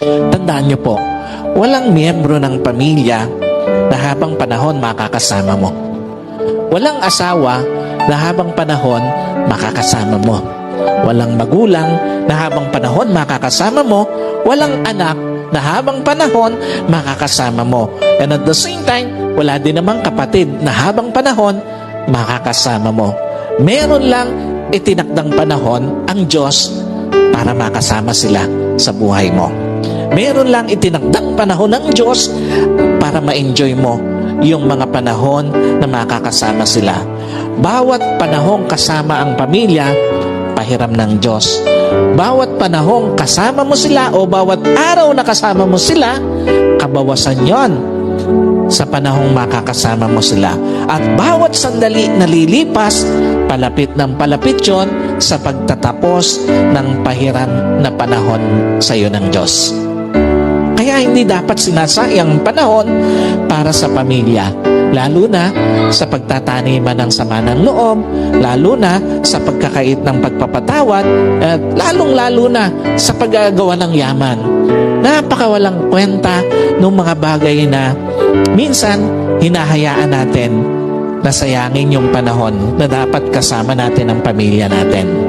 Tandaan niyo po, walang miyembro ng pamilya na habang panahon makakasama mo. Walang asawa na habang panahon makakasama mo. Walang magulang na habang panahon makakasama mo. Walang anak na habang panahon makakasama mo. And at the same time, wala din namang kapatid na habang panahon makakasama mo. Meron lang itinakdang panahon ang Diyos para makasama sila sa buhay mo. Meron lang itinakdang panahon ng Diyos para ma-enjoy mo yung mga panahon na makakasama sila. Bawat panahong kasama ang pamilya, pahiram ng Diyos. Bawat panahong kasama mo sila o bawat araw na kasama mo sila, kabawasan yon sa panahong makakasama mo sila. At bawat sandali na lilipas, palapit ng palapit yon sa pagtatapos ng pahiram na panahon sa iyo ng Diyos. Kaya hindi dapat sinasayang panahon para sa pamilya, lalo na sa pagtataniman ng sama ng loob, lalo na sa pagkakait ng pagpapatawad, at lalong-lalo na sa paggagawa ng yaman. Napakawalang kwenta ng mga bagay na minsan hinahayaan natin na sayangin yung panahon na dapat kasama natin ang pamilya natin.